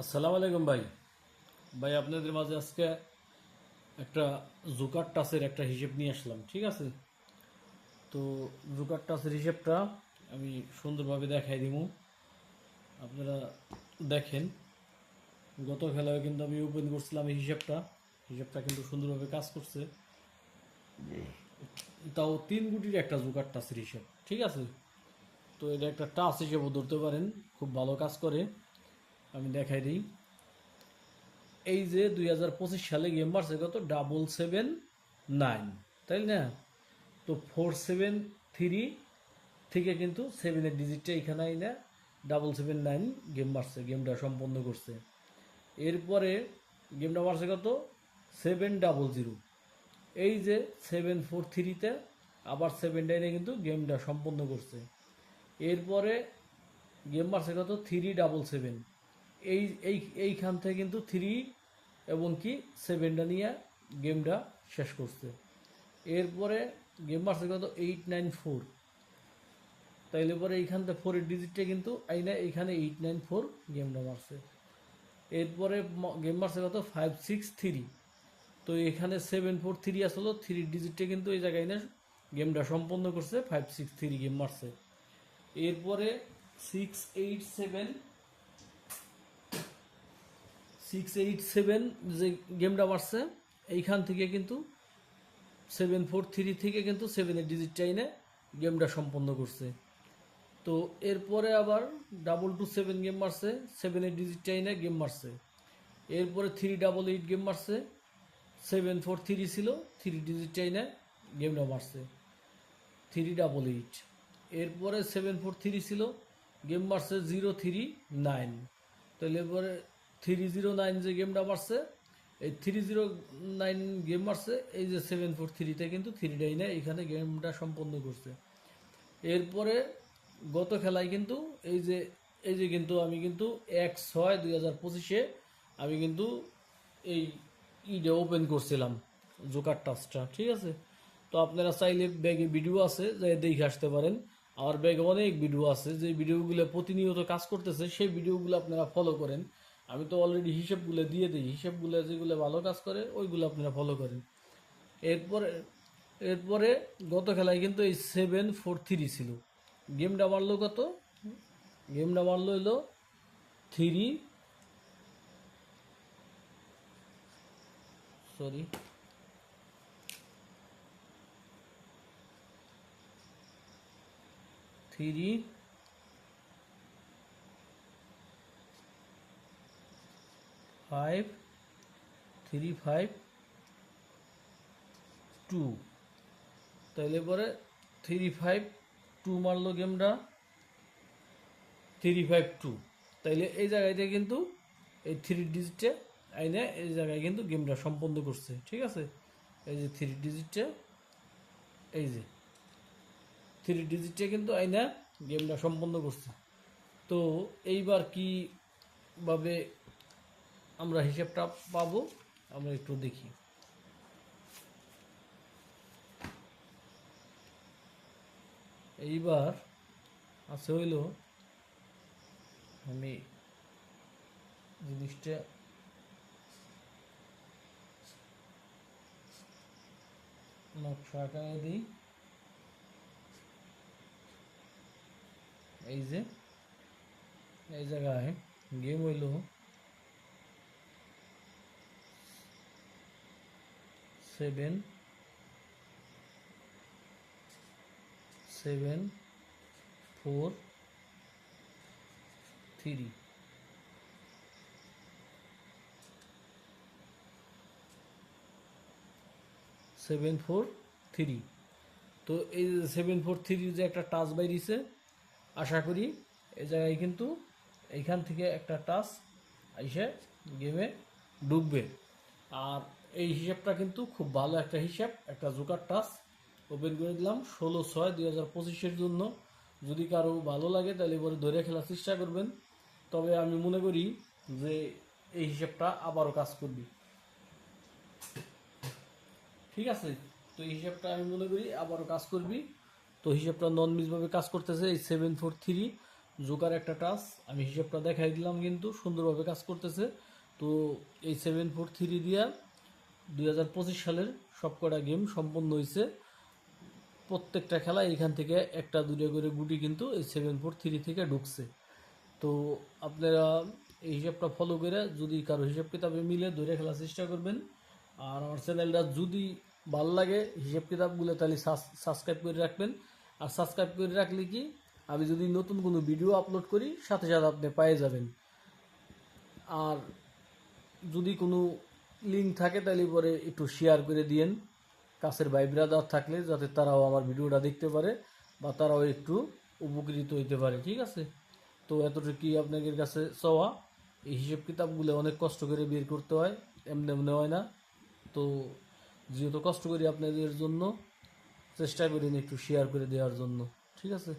আসসালামু আলাইকুম ভাই। ভাই আপনাদের মাঝে আজকে একটা জোকার টাসের একটা হিসেব নিয়ে আসলাম, ঠিক আছে? তো জোকার টাসের হিসেবটা আমি সুন্দরভাবে দেখাই দিব, আপনারা দেখেন। গত খেলায় কিন্তু আমি ওপেন করছিলাম এই হিসেবটা কিন্তু সুন্দরভাবে কাজ করছে। তাও 3 কোটির একটা জোকার টাসের হিসেব, ঠিক আছে? তো এটা একটা টাস হিসেবেও ধরতে পারেন, খুব ভালো কাজ করে। আমি দেখাই দিই। এই যে 2025 সালে গেম মারছে কত, 779, তাই না? তো 473 থেকে কিন্তু 7-এর ডিজিটটা এখানে আইনা 779 গেম মারছে, গেমটা সম্পন্ন করছে। এরপরে গেমটা মারছে কত, 700। এই যে 743-তে আবার 7-টা কিন্তু গেমটা সম্পন্ন করছে। এরপরে গেম মারছে কত, 377। এই এই এইখান থেকে কিন্তু এবং কি 7টা নিয়ে গেমটা শেষ করছে। এরপরে গেম মারছে কত, 894। তাইলে পরে এইখান থেকে 4-এর ডিজিটটা কিন্তু আইনা এইখানে 894 গেমটা মারছে। এরপরে গেম মারছে কত, 563। তো এখানে 743 আসলো, 3-এর ডিজিটটা কিন্তু এই জায়গায় না গেমটা সম্পন্ন করছে, 563 গেম মারছে। এরপরে 687, 687 যে গেমটা মারছে, এইখান থেকে কিন্তু 743 থেকে কিন্তু 7-এর ডিজিটটা এনে গেমটা সম্পন্ন করছে। তো এরপরে আবার 227 গেম মারছে, 7-এর ডিজিটটা এনে গেম মারছে। এরপরে 388 গেম মারছে, 743 ছিল, 3-ডিজিটটা এনে গেমটা মারছে 388। এরপরে 743 ছিল, গেম মারছে 039। তাহলে এরপরে 309 যে গেমটা মারছে, এই 309 গেম মারছে এই যে 743-তে কিন্তু 3-টা এখানে গেমটা সম্পন্ন করছে। এরপরে গত খেলায় কিন্তু এই যে কিন্তু আমি কিন্তু 1/6/2025-এ আমি কিন্তু এই ইডে ওপেন করছিলাম জোকার টাচটা, ঠিক আছে? তো আপনারা চাইলে ব্যাগে ভিডিও আছে যে দেখে আসতে পারেন। আমার ব্যাগে অনেক ভিডিও আছে, যে ভিডিওগুলো প্রতিনিয়ত কাজ করতেছে, সেই ভিডিওগুলো আপনারা ফলো করেন। আমি তো অলরেডি হিসেবগুলো দিয়ে দিই, হিসেবগুলো যেগুলো ভালো কাজ করে ওইগুলো আপনারা ফলো করেন। এরপরে এরপরে গত খেলায় কিন্তু এই 743 ছিল, গেমটা মারলো কত, গেমটা মারলো হলো 3, সরি, 3-5-3-5-2। তাইলে পরে 3-5-2 মারলো গেমটা, 3-5-2। তাইলে এই জায়গাতে কিন্তু এই 3-ডিজিটে আইনে এই জায়গায় কিন্তু গেমটা সম্পন্ন করছে, ঠিক আছে? এই যে 3-ডিজিটে, এই যে 3-ডিজিটে কিন্তু আইনা গেমটা সম্পন্ন করছে। তো এইবার কিভাবে আমরা হিসাবটা পাবো, আমরা একটু দেখি। এইবার আছে হইল, আমি জিনিসটা নকশা আকারে দিই। এই যে এই জায়গায় গেম হইল 7-7-4-3, 7-4-3। তো এই যে 7-4-3 যে একটা টাচ বাইরিছে, আশা করি এই জায়গায় কিন্তু এইখান থেকে একটা টাচ এসে গেমে ঢুকবে। আর এই হিসাবটা কিন্তু খুব ভালো একটা হিসাব, একটা জোকার টাচ ওপেন করে দিলাম 16/6/2025-এর জন্য। যদি কারো ভালো লাগে তাহলে পরে ধরে খেলার চেষ্টা করবেন। তবে আমি মনে করি যে এই হিসাবটা আবারও কাজ করবে, ঠিক আছে? তো এই হিসাবটা আমি মনে করি আবারও কাজ করবি। তো হিসাবটা নন মিসভাবে কাজ করতেছে, এই 7-4-3 জোকার একটা টাচ, আমি হিসাবটা দেখাই দিলাম, কিন্তু সুন্দরভাবে কাজ করতেছে। তো এই 743 দিয়া 2025 সালের সবকটা গেম সম্পন্ন হয়েছে। প্রত্যেকটা খেলা এইখান থেকে একটা দুটো করে গুটি কিন্তু এই 743 থেকে ঢুকছে। তো আপনারা এই হিসাবটা ফলো করে যদি কারো হিসাব কিতাবে মিলে ধরে খেলার চেষ্টা করবেন। আর আমার চ্যানেলটা যদি ভাল লাগে হিসাব কিতাবগুলো, তাহলে সাবস্ক্রাইব করে রাখবেন। আর সাবস্ক্রাইব করে রাখলে কি, আমি যদি নতুন কোনো ভিডিও আপলোড করি সাথে সাথে আপনি পেয়ে যাবেন। আর যদি কোনো লিঙ্ক থাকে তাহলে পরে একটু শেয়ার করে দিয়েন কাছের ভাই ব্রাদার থাকলে, যাতে তারাও আমার ভিডিওটা দেখতে পারে বা তারাও একটু উপকৃত হইতে পারে। ঠিক আছে? তো এতটুকুই আপনাদের কাছে চাওয়া। এই হিসেব কিতাবগুলো অনেক কষ্ট করে বের করতে হয়, এমনি এমনি হয় না। তো যেহেতু কষ্ট করি আপনাদের জন্য, চেষ্টা করেন একটু শেয়ার করে দেওয়ার জন্য। ঠিক আছে?